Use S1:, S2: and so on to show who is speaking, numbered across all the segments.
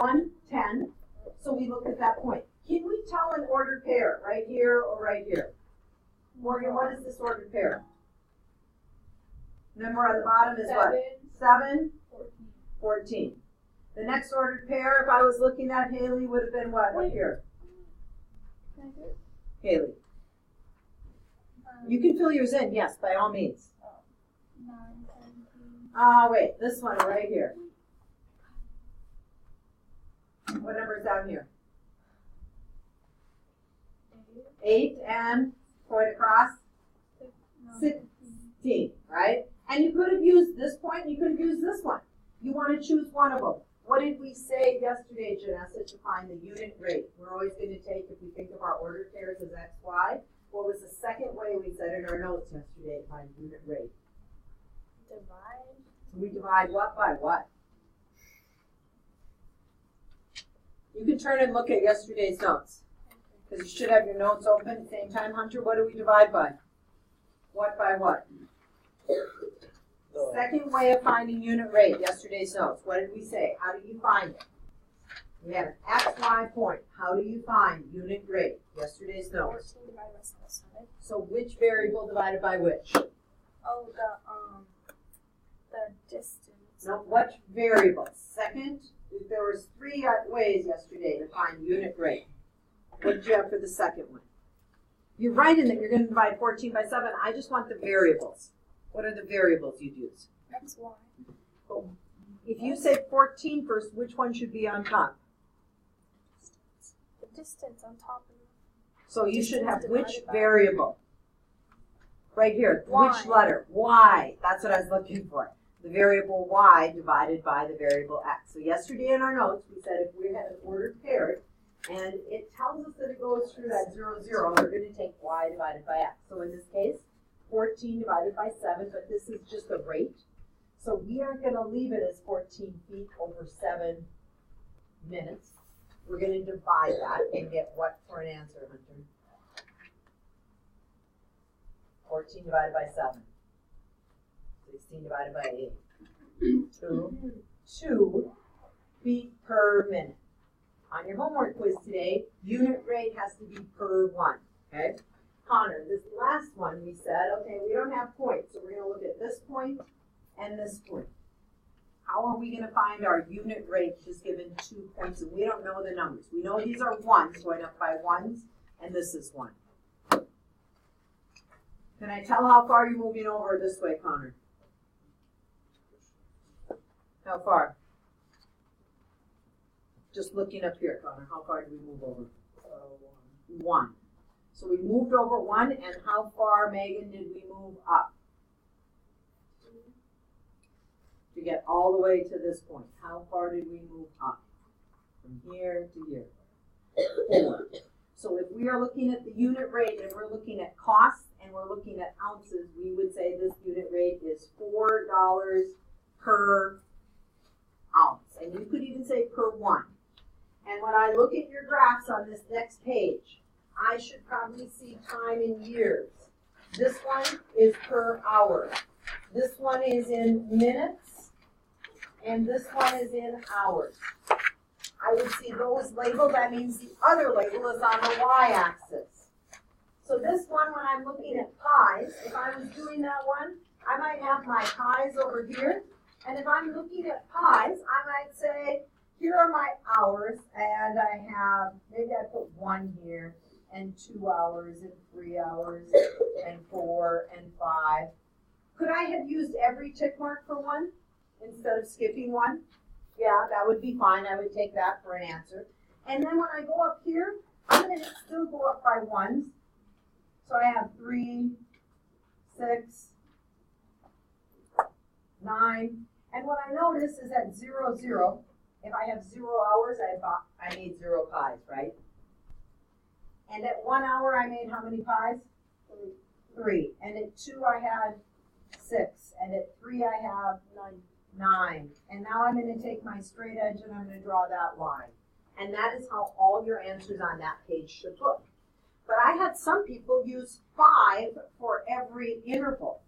S1: 1, 10. So we look at that point. Can we tell an ordered pair right here or right here? Morgan, what is this ordered pair? Number on the bottom is what? 7, 14. The next ordered pair, if I was looking at Haley, would have been what? What here? Haley. You can fill yours in, yes, by all means.
S2: 9, 17.
S1: Wait, this one right here. What number is down here? 8 and point across? 16, right? And you could have used this point, you could have used this one. You want to choose one of them. What did we say yesterday, Janessa, to find the unit rate? We're always going to take, if we think of our ordered pairs as x, y, what was the second way we said in our notes yesterday to find unit rate?
S2: Divide.
S1: So we divide what by what? You can turn and look at yesterday's notes. Because you should have your notes open at the same time. Hunter, what do we divide by? What by what? Second way of finding unit rate, yesterday's notes. What did we say? How do you find it? We have an x, y point. How do you find unit rate? Yesterday's notes.
S2: 14 divided by 7.
S1: So which variable divided by which?
S2: Oh, the distance.
S1: No, what variable? Second, there was 3 ways yesterday to find unit rate. What did you have for the second one? You're right in that you're going to divide 14 by 7. I just want the variables. What are the variables you'd use?
S2: X, Y.
S1: Oh, if you say 14 first, which one should be on top?
S2: The distance on top of it.
S1: So you should have which variable? Right here.
S2: Y.
S1: Which letter? Y. That's what I was looking for. The variable y divided by the variable x. So yesterday in our notes, we said if we had an ordered pair, and it tells us that it goes through that 0, 0, we're going to take y divided by x. So in this case, 14 divided by 7, but this is just a rate. So we aren't going to leave it as 14 feet over 7 minutes. We're going to divide that and get what for an answer, Hunter? 14 divided by 7. 16 divided by 8. 2 feet per minute. On your homework quiz today, unit rate has to be per 1, okay? Connor, this last one we said, okay, we don't have points, so we're going to look at this point and this point. How are we going to find our unit rate just given 2 points, and we don't know the numbers. We know these are 1s, going up by 1s, and this is 1. Can I tell how far you're moving over this way, Connor? How far? Just looking up here, Connor, how far did we move over? 1. So we moved over 1, and how far, Megan, did we move up? To get all the way to this point. How far did we move up? From here to here. 4. So if we are looking at the unit rate and we're looking at costs and we're looking at ounces, we would say this unit rate is $4 per ounce. And you could even say per 1. And when I look at your graphs on this next page, I should probably see time in years. This one is per hour. This one is in minutes. And this one is in hours. I would see those labeled. That means the other label is on the y-axis. So this one, when I'm looking at pies, if I was doing that one, I might have my pies over here. And if I'm looking at pies, I might say, here are my hours, and I have, maybe I put 1 here, and 2 hours, and 3 hours, and 4, and 5. Could I have used every tick mark for 1 instead of skipping 1? Yeah, that would be fine. I would take that for an answer. And then when I go up here, I'm going to still go up by 1s. So I have 3, 6, 9. And what I notice is at 0, 0, if I have 0 hours, I made 0 pies, right? And at 1 hour, I made how many pies? 3. And at 2, I had 6. And at 3, I have 9. And now I'm going to take my straight edge and I'm going to draw that line. And that is how all your answers on that page should look. But I had some people use 5 for every interval.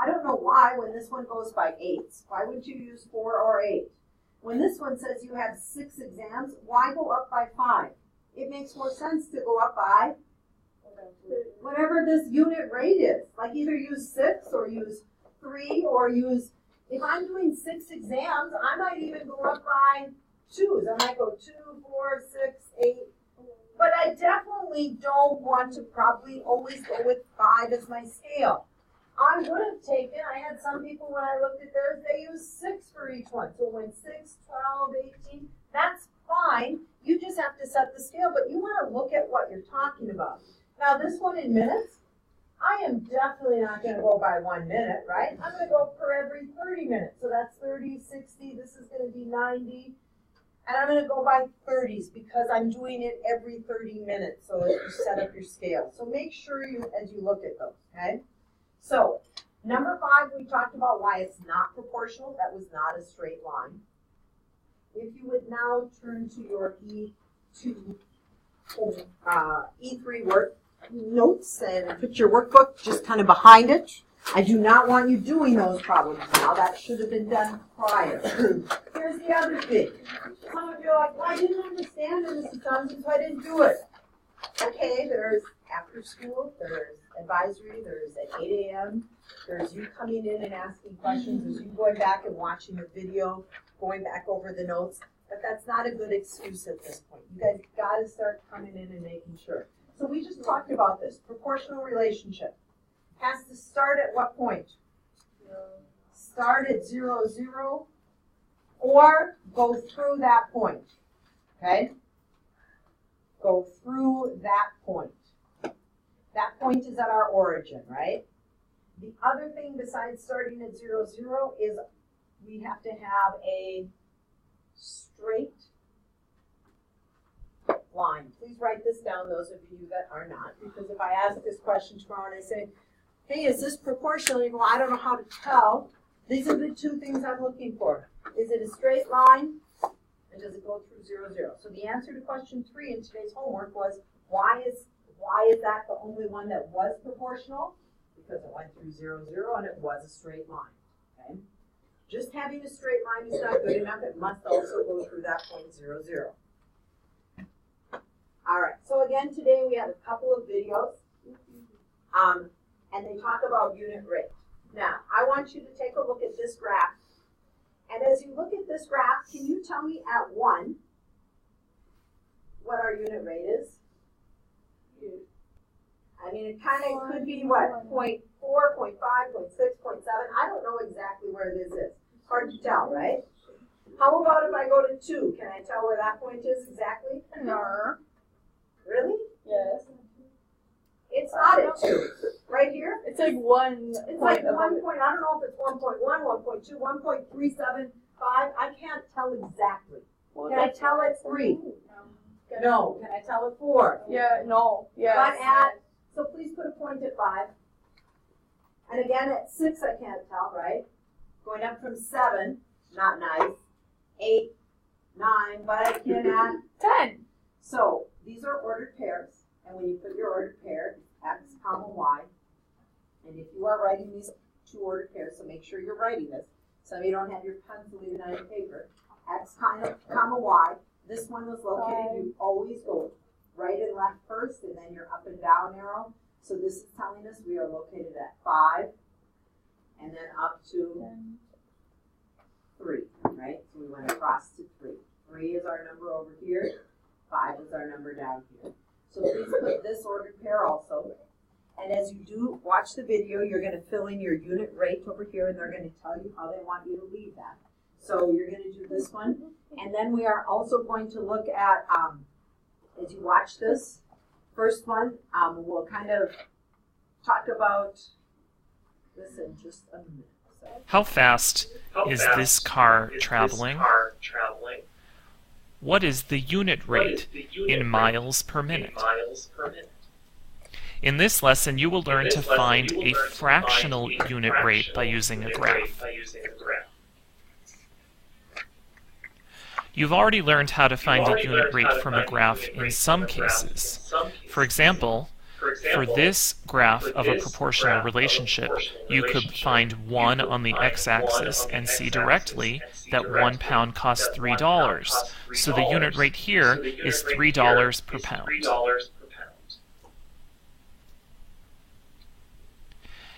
S1: I don't know why when this one goes by 8s. Why would you use 4 or 8? When this one says you have 6 exams, why go up by 5? It makes more sense to go up by whatever this unit rate is. Like either use 6 or use 3 or use, if I'm doing 6 exams, I might even go up by 2s. I might go 2, 4, 6, 8. But I definitely don't want to probably always go with 5 as my scale. I would have taken, I had some people when I looked at theirs, they used 6 for each one. So when 6, 12, 18, that's fine. You just have to set the scale, but you want to look at what you're talking about. Now this one in minutes, I am definitely not going to go by 1 minute, right? I'm going to go per every 30 minutes. So that's 30, 60, this is going to be 90. And I'm going to go by 30s because I'm doing it every 30 minutes so that you set up your scale. So make sure you, as you look at those, okay? So number 5, we talked about why it's not proportional. That was not a straight line. If you would now turn to your E3 work notes and put your workbook just kind of behind it. I do not want you doing those problems now. That should have been done prior. Here's the other thing. Some of you are like, well, I didn't understand it, Mrs. Johnson, so I didn't do it. Okay, there's after school, there's advisory, there's at 8 a.m., there's you coming in and asking questions, there's you going back and watching the video, going back over the notes, but that's not a good excuse at this point. You guys got to start coming in and making sure. So we just talked about this, proportional relationship. Has to start at what point? Start at 0, 0, or go through that point, okay? Go through that point. That point is at our origin, right? The other thing besides starting at 0, 0 is we have to have a straight line. Please write this down, those of you that are not, because if I ask this question tomorrow and I say, hey, is this proportional? You go, I don't know how to tell. These are the 2 things I'm looking for. Is it a straight line? And does it go through 0, 0? So the answer to question 3 in today's homework was, why is that the only one that was proportional? Because it went through 0, 0 and it was a straight line. Okay? Just having a straight line is not good enough. It must also go through that point 0, 0. All right. So again, today we have a couple of videos. And they talk about unit rate. Now, I want you to take a look at this graph. And as you look at this graph, can you tell me at 1 what our unit rate is? I mean, it kind of could be what, 0.4, 0.5, 0.6, 0.7. I don't know exactly where this is. Hard to tell, right? How about if I go to 2? Can I tell where that point is exactly?
S2: No.
S1: Really?
S2: Yes.
S1: It's not at 2. Right here?
S2: It's like 1.
S1: It's like 1 point, I don't know if it's 1.1, 1.2, 1.375. I can't tell exactly. Can I tell at 3? No. Can I tell at 4?
S2: Yeah, no. Yes.
S1: But so please put a point at 5. And again at 6 I can't tell, right? Going up from 7, not nice. 8, 9, but I can add
S2: 10.
S1: So these are ordered pairs. And when you put your ordered pair, X, comma, Y. And if you are writing these 2 ordered pairs, so make sure you're writing this. Some of you don't have your pencil even on your paper. X, comma, Y. This one was located, you always go right and left first, and then your up and down arrow. So this is telling us we are located at 5, and then up to 3, right? So we went across to 3. 3 is our number over here. 5 is our number down here. So please put this ordered pair also. And as you do watch the video, you're going to fill in your unit rate over here, and they're going to tell you how they want you to leave that. So you're going to do this one. And then we are also going to look at, as you watch this, first one, we'll kind of talk about this in just a minute. So.
S3: How fast is this car traveling? What is the unit rate in miles per minute? In this lesson, you will learn to find a fractional unit rate by using a graph. You've already learned how to find a unit rate from a graph in some cases. For example, for this graph of a proportional relationship, you could find 1 on the x-axis and see directly that 1 pound costs $3. So the unit rate here is $3 per pound.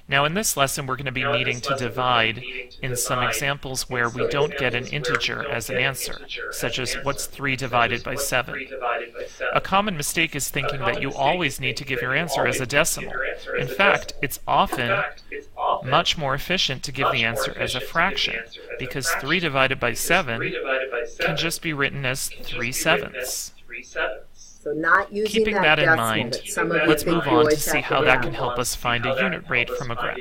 S3: Now in this lesson we're going to be needing to divide in some examples where we don't get an integer as an answer, such as what's 3 divided by 7. A common mistake is thinking that you always need to give your answer as a decimal. In fact, it's often much more efficient to give the answer as a fraction, because 3 divided by 7 can just be written as 3/7.
S1: So not using
S3: Keeping that in
S1: decimal
S3: mind,
S1: that some of you
S3: let's
S1: think
S3: move
S1: you
S3: on to
S1: always
S3: see
S1: have
S3: how that
S1: round.
S3: can help us find a unit rate from a graph.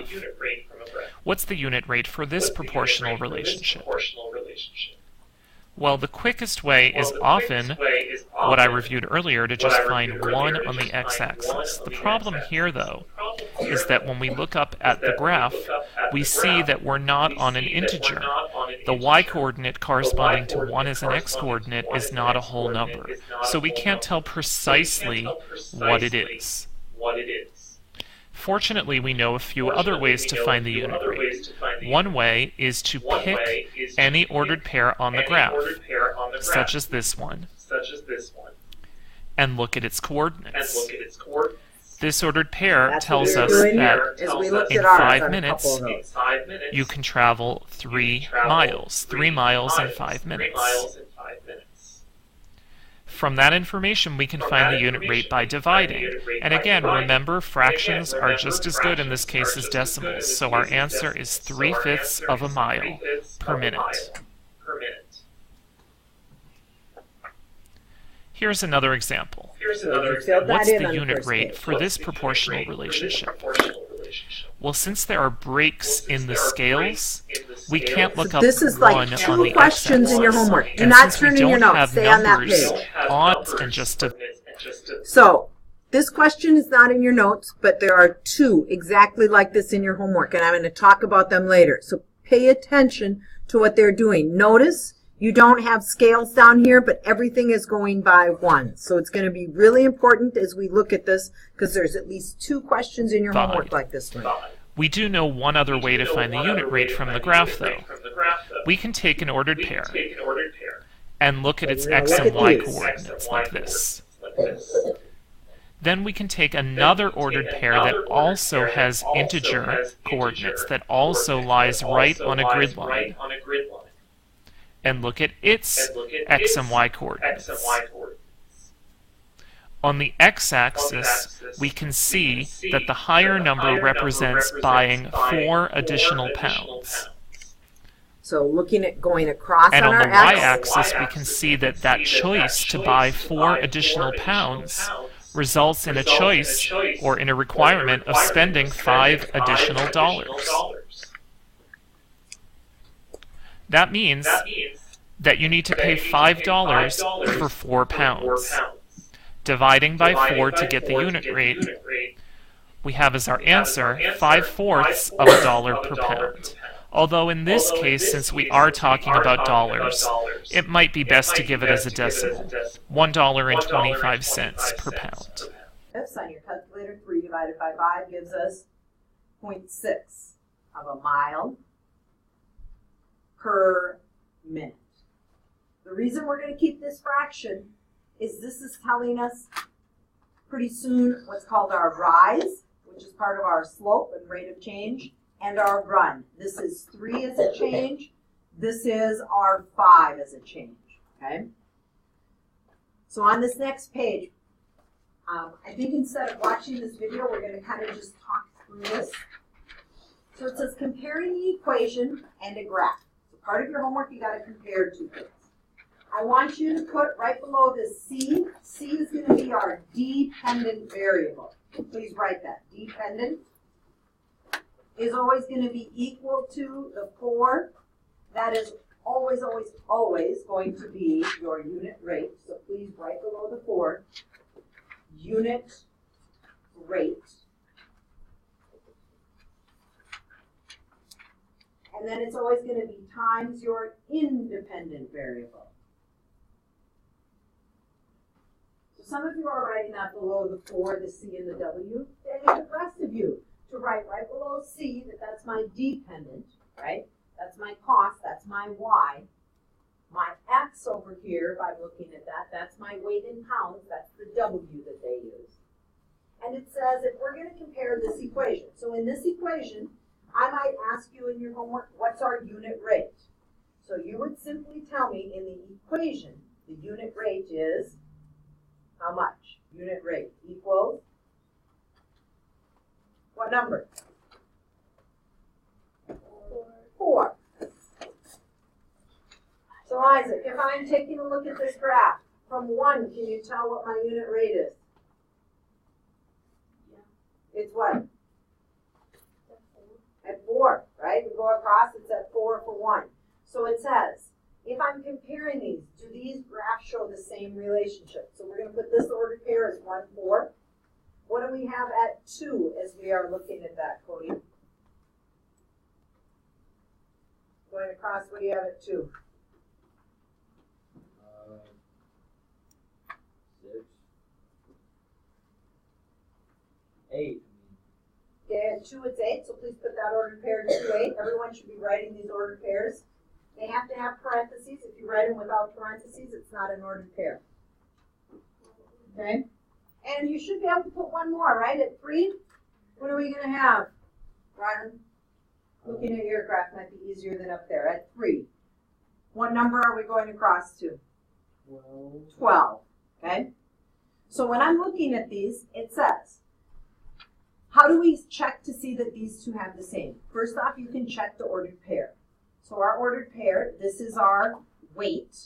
S3: What's the unit rate for this proportional relationship? Well, the quickest way is often what I reviewed earlier, to just find 1 on the x-axis. The problem here, though, is that when we look up at the graph, we see that we're not on an integer. The y-coordinate corresponding to 1 as an x-coordinate is not a whole number, so we can't tell precisely what it is. Fortunately, we know a few other ways to find the unit rate. One way is to pick any ordered pair on the graph, such as this one, and look at its coordinates. This ordered pair tells us that in 5 minutes you can travel 3 miles. 3 miles in 5 minutes. From that information, we can find the unit rate by dividing. And again, remember, fractions are just as good in this case as decimals, so our answer is 3/5 of a mile per minute. Here's another example. What's the unit rate for this proportional relationship? Well, since there are breaks in the scales, we can't look up
S1: This is
S3: 1
S1: like
S3: on
S1: 2
S3: the
S1: questions in your
S3: x-axis.
S1: homework. Do
S3: And
S1: not
S3: since we
S1: turn in your
S3: don't
S1: notes.
S3: have
S1: Stay on that
S3: numbers
S1: page.
S3: on and just a
S1: So this question is not in your notes, but there are 2 exactly like this in your homework, and I'm going to talk about them later. So pay attention to what they're doing. Notice you don't have scales down here, but everything is going by 1. So it's going to be really important as we look at this, because there's at least 2 questions in your homework like this one.
S3: We do know one other way to find the unit rate from the graph, though. We can take an ordered pair and look at its x and y coordinates like this. Then we can take another ordered pair that also has integer coordinates, that also lies right on a grid line, and look at its x and y coordinates. On the x-axis, we can see that the higher number represents buying 4 additional pounds.
S1: So looking at going across
S3: And
S1: on
S3: on
S1: our
S3: the
S1: x,
S3: y-axis, we can see that that choice to buy 4 additional pounds results in a choice, or in a requirement, of spending $5 additional dollars. That means that you need to pay $5 for 4 pounds. Dividing by 4 to get the unit rate, we have as our answer 5/4 of a dollar per pound. Although in this case, since we are talking about dollars, it might be best to give it as a decimal, $1.25 per pound.
S1: F's on your calculator, 3 divided by 5 gives us 0.6 of a mile per minute. The reason we're going to keep this fraction is this is telling us pretty soon what's called our rise, which is part of our slope and rate of change, and our run. This is 3 as a change. This is our 5 as a change. Okay? So on this next page, I think instead of watching this video, we're going to kind of just talk through this. So it says comparing the equation and a graph. So part of your homework, you got to compare 2 things. I want you to put right below this C. C is going to be our dependent variable. Please write that. Dependent is always going to be equal to the 4. That is always, always, always going to be your unit rate. So please write below the 4. Unit rate. And then it's always going to be times your independent variable. some of you are writing that below the 4, the C, and the W. And the rest of you to write right below C that that's my dependent, right? That's my cost, that's my Y. My X over here, if I'm looking at that, that's my weight in pounds, that's the W that they use. And it says if we're going to compare this equation, so in this equation, I might ask you in your homework, what's our unit rate? So you would simply tell me in the equation, the unit rate is how much? Unit rate equals what number? 4. So Isaac, if I'm taking a look at this graph, from 1, can you tell what my unit rate is? It's what? At 4, right? We go across, it's at 4 for 1. So it says, if I'm comparing these, do these graphs show the same relationship? So we're going to put this ordered pair as 1, 4. What do we have at 2 as we are looking at that, Cody? Going across, what do you have at 2?
S4: 6. 8.
S1: Okay, at 2 it's 8, so please put that ordered pair to 2, 8. Everyone should be writing these ordered pairs. They have to have parentheses. If you write them without parentheses, it's not an ordered pair. Okay? And you should be able to put one more, right? At 3, what are we going to have? Ryan? Looking at your graph might be easier than up there. At 3, what number are we going across to? 12. Okay? So when I'm looking at these, it says, how do we check to see that these two have the same? First off, you can check the ordered pair. So our ordered pair, this is our weight,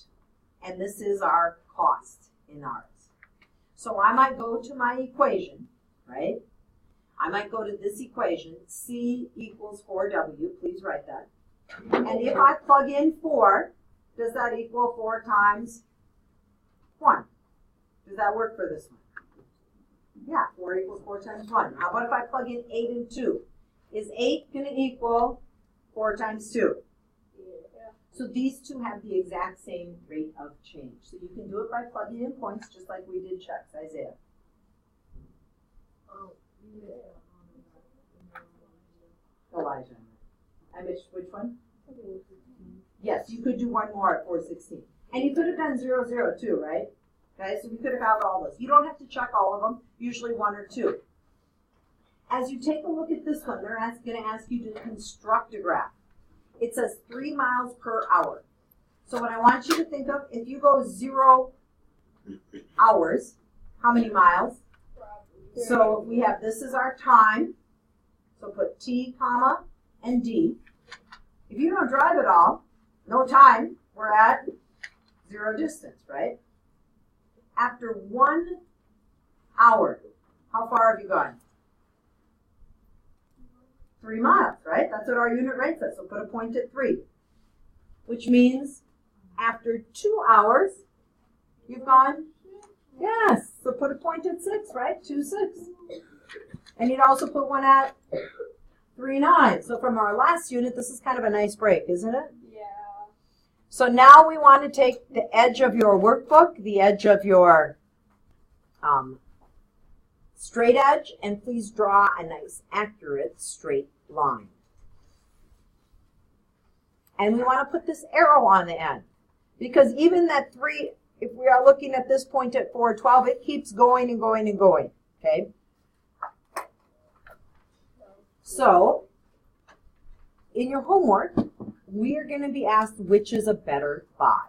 S1: and this is our cost in ours. So I might go to my equation, right? I might go to this equation, C equals 4W, please write that. And if I plug in 4, does that equal 4 times 1? Does that work for this one? Yeah, 4 equals 4 times 1. How about if I plug in 8 and 2? Is 8 going to equal 4 times 2? Yeah. So these two have the exact same rate of change. So you can do it by plugging in points just like we did checks, Isaiah. Elijah. I missed which one? Yes, you could do one more at 416. And you could have done 0, 0 too, right? Okay, so we could have had all those. You don't have to check all of them, usually 1 or 2. As you take a look at this one, they're going to ask you to construct a graph. It says 3 miles per hour. So what I want you to think of, if you go 0 hours, how many miles? So we have, this is our time. So put T, comma, and D. If you don't drive at all, no time, we're at 0 distance, right? After 1 hour, how far have you gone? 3 miles, right? That's what our unit rate says. So put a point at 3, which means after 2 hours, you've gone, yes. So put a point at 6, right? 2, 6. And you'd also put one at 3, 9. So from our last unit, this is kind of a nice break, isn't it?
S2: Yeah.
S1: So now we want to take the edge of your workbook, the edge of your straight edge, and please draw a nice, accurate, straight line. And we want to put this arrow on the end, because even that 3, if we are looking at this point at 412, it keeps going and going and going, okay? So, in your homework, we are going to be asked which is a better buy.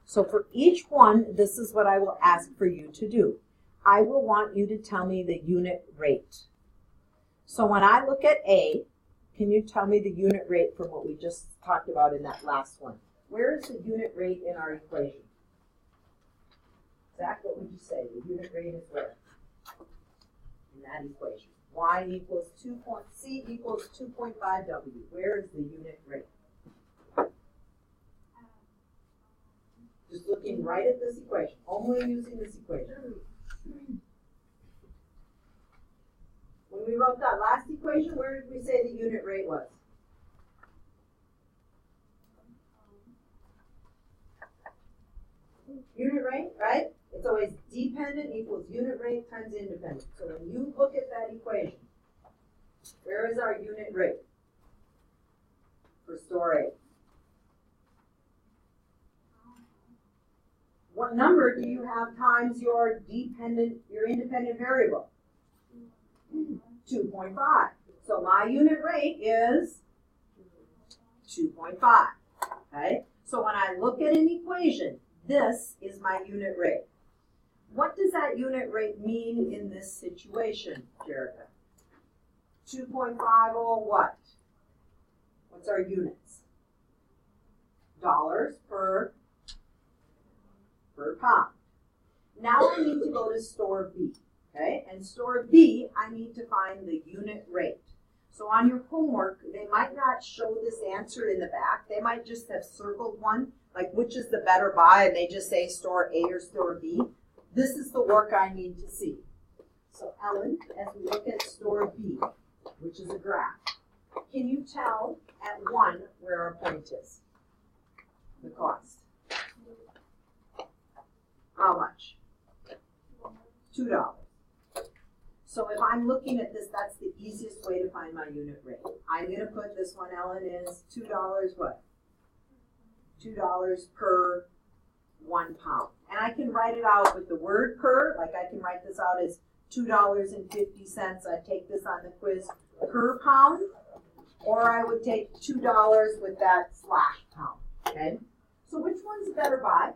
S1: So for each one, this is what I will ask for you to do. I will want you to tell me the unit rate. So when I look at A, can you tell me the unit rate from what we just talked about in that last one? Where is the unit rate in our equation? Zach, what would you say? The unit rate is where? In that equation. Y equals C equals 2.5W. Where is the unit rate? Just looking right at this equation, only using this equation. When we wrote that last equation, where did we say the unit rate was? Unit rate, right? It's always dependent dependent equals unit rate times independent. So when you look at that equation, where is our unit rate for store A? What number do you have times your independent variable? 2.5. So my unit rate is 2.5. Okay? So when I look at an equation, this is my unit rate. What does that unit rate mean in this situation, Jerica? 2.50 what? What's our units? Dollars per pound. Now I need to go to store B, okay? And store B, I need to find the unit rate. So on your homework, they might not show this answer in the back. They might just have circled one, like which is the better buy, and they just say store A or store B. This is the work I need to see. So Ellen, as we look at store B, which is a graph, can you tell at 1 where our point is? The cost. How much? $2. So if I'm looking at this, that's the easiest way to find my unit rate. I'm going to put this one, Ellen, is $2 what? $2 per 1 pound. And I can write it out with the word per, like I can write this out as $2.50. I take this on the quiz per pound, or I would take $2 with that slash pound, okay? So which one's a better buy?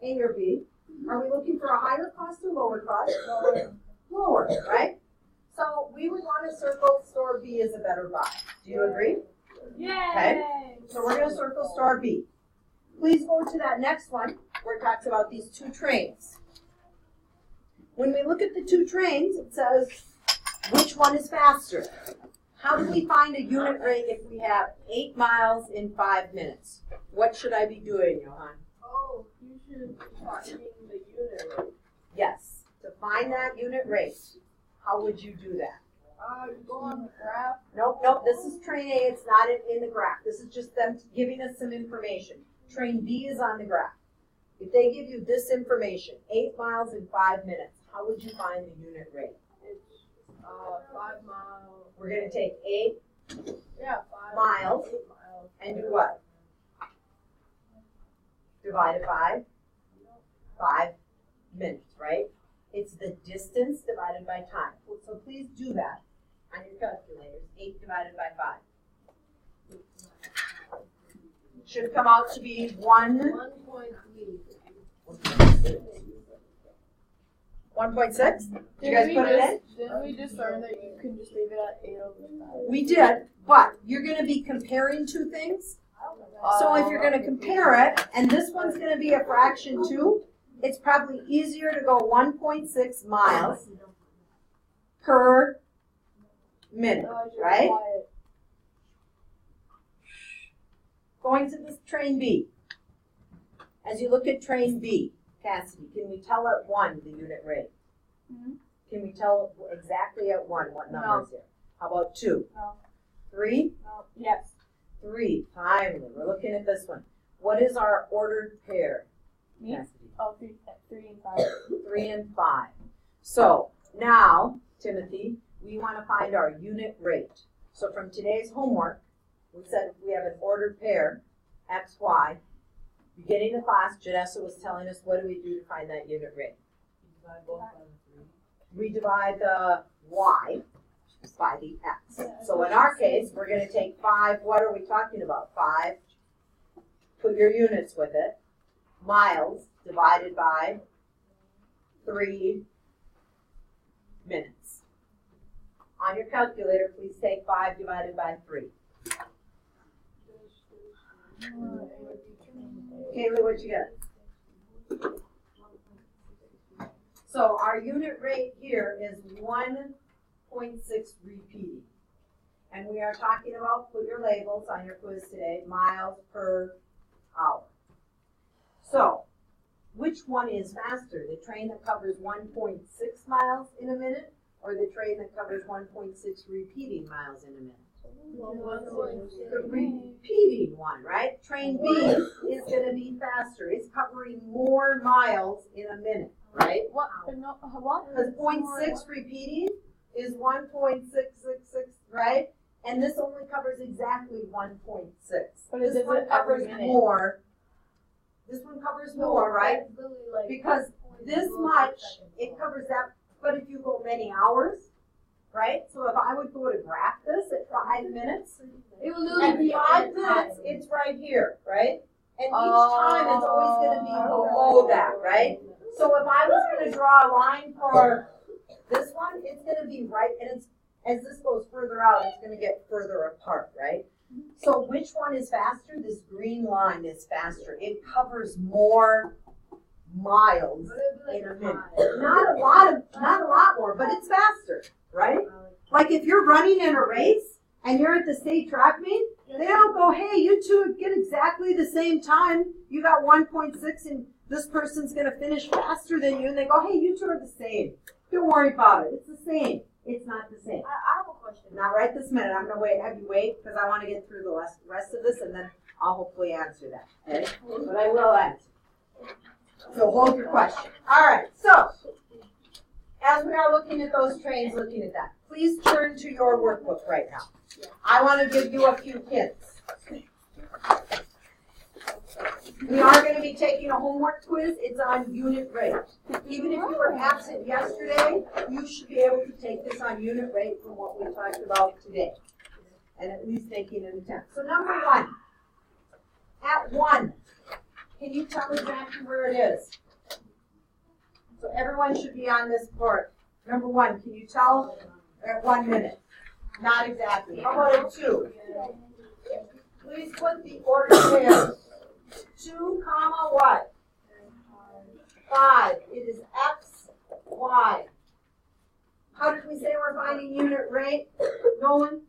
S1: A or B? Are we looking for a higher cost or lower cost? Lower, right? So we would want to circle store B as a better buy. Do you agree?
S2: Yay!
S1: Okay. So we're going to circle store B. Please go to that next one where it talks about these 2 trains. When we look at the 2 trains, it says which one is faster. How do we find a unit rate if we have 8 miles in 5 minutes? What should I be doing, Johan?
S2: Oh, you should find the unit rate.
S1: Yes. To find that unit rate, how would you do that?
S2: You go on the graph.
S1: Nope, this is train A, it's not in the graph. This is just them giving us some information. Train B is on the graph. If they give you this information, 8 miles in 5 minutes, how would you find the unit rate?
S2: It's 5 miles.
S1: We're going to take 8
S2: Yeah, 5
S1: miles
S2: 8 miles.
S1: and do what? Divided by 5 minutes, right? It's the distance divided by time. So please do that on your calculators. 8 divided by 5. Should come out to be 1.6. 1.6? Did you guys put it in?
S2: Didn't we just learn that you can just leave it at 8 over 5?
S1: We did, but you're going to be comparing 2 things. So if you're going to compare it, and this one's going to be a fraction too, it's probably easier to go 1.6 miles per minute, right? Going to this train B. As you look at train B, Cassidy, can we tell at 1 the unit rate?
S2: Mm-hmm.
S1: Can we tell exactly at 1 what number is here? How about 2?
S2: No.
S1: 3?
S2: No. Yes.
S1: 3. Finally, we're looking at this one. What is our ordered pair?
S2: Me?
S1: Cassidy?
S2: Oh, 3 and 5.
S1: 3 and 5. So now, Timothy, we want to find our unit rate. So from today's homework, we said if we have an ordered pair, x, y, beginning of class, Janessa was telling us what do we do to find that unit rate? We divide the y by the x. So in our case, we're going to take 5, what are we talking about? 5, put your units with it, miles divided by 3 minutes. On your calculator, please take 5 divided by 3. Kaylee, what you got? So our unit rate here is 1.6 repeating. And we are talking about, put your labels on your quiz today, miles per hour. So, which one is faster? The train that covers 1.6 miles in a minute, or the train that covers 1.6 repeating miles in a minute? The repeating one, right? Train B is going to be faster. It's covering more miles in a minute. right?
S2: What? No, what?
S1: Because 0.6 repeating is 1.666, right? And this only covers exactly 1.6.
S2: But it
S1: This one
S2: doesn't every
S1: covers
S2: minute.
S1: more. This one covers more, right?
S2: That's literally like
S1: Because this much, it covers that, but if you go many hours, right? So if I would go to graph this at 5 minutes,
S2: it will literally
S1: at
S2: be
S1: 5 minutes, it's right here, right? And each time it's always gonna be below that, right? So if I was gonna draw a line for this one, it's gonna be right, and it's, as this goes further out, it's gonna get further apart, right? So which one is faster? This green line is faster. It covers more miles in a minute. Not a lot more, but it's faster, right? Like if you're running in a race and you're at the state track meet, they don't go, hey, you two get exactly the same time. You got 1.6 and this person's gonna finish faster than you. And they go, hey, you two are the same. Don't worry about it. It's the same. It's not the same.
S2: I have a question.
S1: Not right this minute. I'm gonna have you wait because I want to get through the rest of this and then I'll hopefully answer that. Okay? But I will answer. So hold your question. All right. So as we are looking at those trains, looking at that, please turn to your workbook right now. I want to give you a few hints. We are going to be taking a homework quiz. It's on unit rate. Even if you were absent yesterday, you should be able to take this on unit rate from what we talked about today. And at least making an attempt. So number one, at 1, can you tell exactly where it is? So everyone should be on this board. Number 1, can you tell at 1 minute? Not exactly. How about at 2? Please put the order there. 2 comma what? 5. It is X, Y. How did we say we're finding unit rate, Nolan?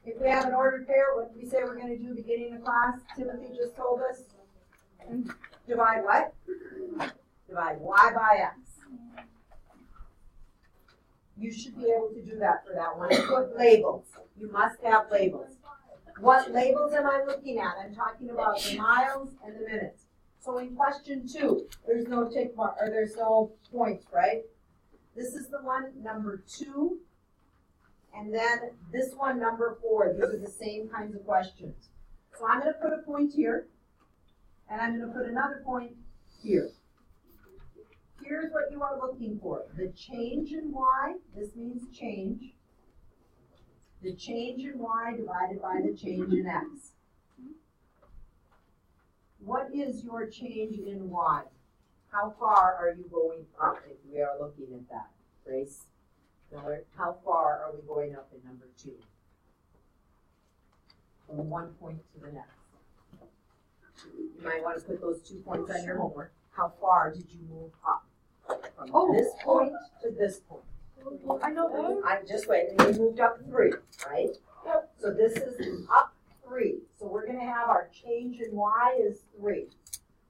S1: If we have an ordered pair, what did we say we're going to do beginning of class? Timothy just told us. Divide what? Divide Y by X. You should be able to do that for that one. Put labels. You must have labels. What labels am I looking at? I'm talking about the miles and the minutes. So in question 2, there's no tick mark, or there's no points, right? This is the one, number 2, and then this one, number 4. These are the same kinds of questions. So I'm going to put a point here, and I'm going to put another point here. Here's what you are looking for. The change in Y, this means change. The change in Y divided by the change in X. What is your change in Y? How far are you going up if we are looking at that? Grace, Miller, how far are we going up in number 2? From 1 point to the next. You might want to put those 2 points on your homework. How far did you move up? From this point to this point.
S2: I know.
S1: I'm just waiting. We moved up 3, right? So this is up 3. So we're going to have our change in Y is 3.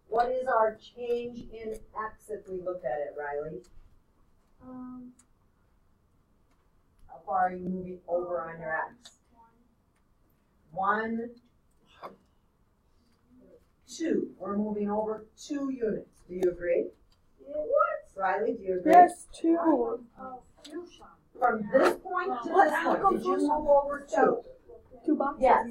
S1: What is our change in X if we look at it, Riley? How far are you moving over on your X? 1, 2. We're moving over 2 units. Do you agree? What? Riley, do you agree?
S5: Yes, 2.
S1: From this point to this point, did you move over 2?
S5: 2 boxes?
S1: Yes.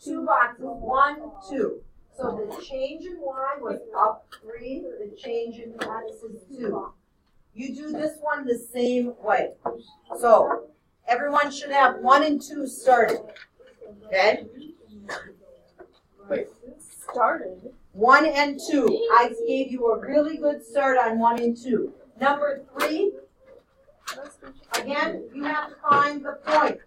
S1: 2 boxes, 1, 2. So the change in Y was up 3, the change in X is 2. You do this one the same way. So everyone should have 1 and 2 started. Okay?
S2: Wait, started?
S1: 1 and 2. I gave you a really good start on 1 and 2. Number 3, again, you have to find the point.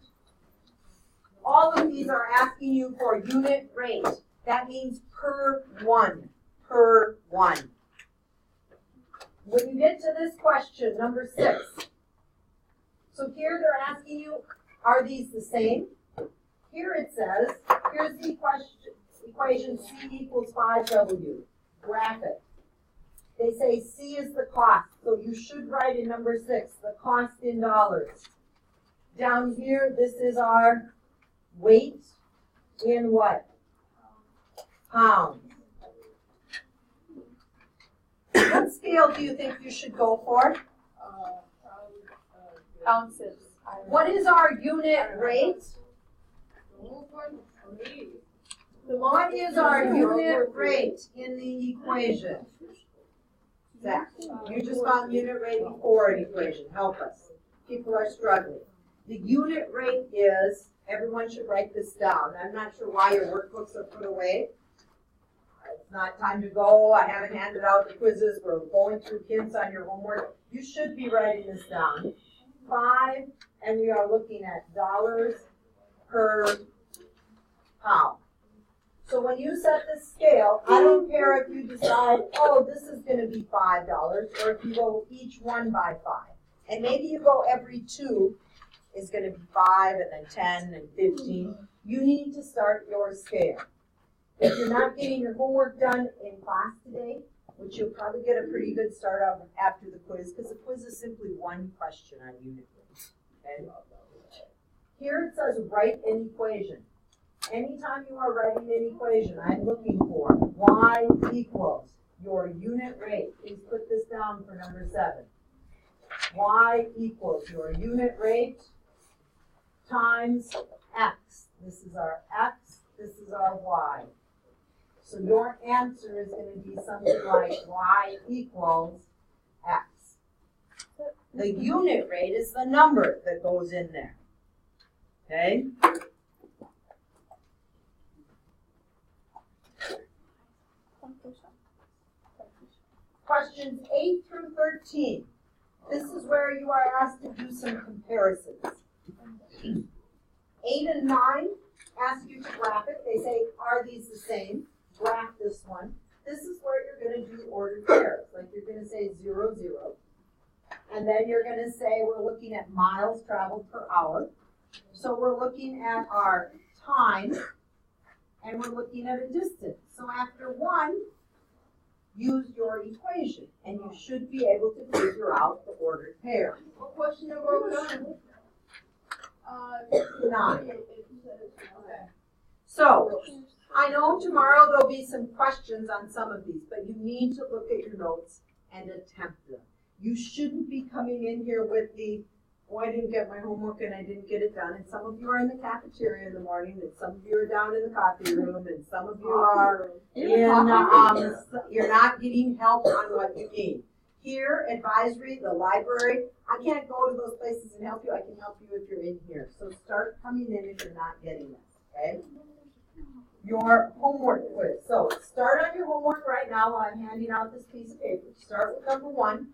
S1: All of these are asking you for unit rate. That means per 1. Per 1. When you get to this question, number 6. So here they're asking you, are these the same? Here it says, here's the equation C equals 5W. Graph it. They say C is the cost, so you should write in number 6, the cost in dollars. Down here, this is our weight in what? Pounds. What scale do you think you should go for?
S5: Ounces.
S1: What is our unit rate? What is our unit rate in the equation? Zach, you just found unit rate before an equation. Help us. People are struggling. The unit rate is, everyone should write this down. I'm not sure why your workbooks are put away. It's not time to go. I haven't handed out the quizzes. We're going through hints on your homework. You should be writing this down. 5, and we are looking at dollars per pound. So when you set the scale, I don't care if you decide, oh, this is going to be $5, or if you go each one by 5. And maybe you go every 2 is going to be 5, and then 10, and 15. You need to start your scale. If you're not getting your homework done in class today, which you'll probably get a pretty good start on after the quiz, because the quiz is simply one question on unit rate. Okay? Here it says write an equation. Anytime you are writing an equation, I'm looking for y equals your unit rate. Please put this down for number 7. Y equals your unit rate times x. This is our x, this is our y. So your answer is going to be something like y equals x. The unit rate is the number that goes in there. Okay? Questions 8 through 13. This is where you are asked to do some comparisons. 8 and 9 ask you to graph it. They say, are these the same? Graph this one. This is where you're going to do ordered pairs. Like you're going to say 0, 0. And then you're going to say we're looking at miles traveled per hour. So we're looking at our time, and we're looking at a distance. So after 1, use your equation, and you should be able to figure out the ordered pair.
S2: What question number
S1: 9. So, I know tomorrow there'll be some questions on some of these, but you need to look at your notes and attempt them. You shouldn't be coming in here with the, oh, I didn't get my homework and I didn't get it done. And some of you are in the cafeteria in the morning, and some of you are down in the coffee room, and some of you are you're not getting help on what you need. Here, advisory, the library, I can't go to those places and help you. I can help you if you're in here. So start coming in if you're not getting this, okay? Your homework quiz. So start on your homework right now while I'm handing out this piece of paper. Start with number 1.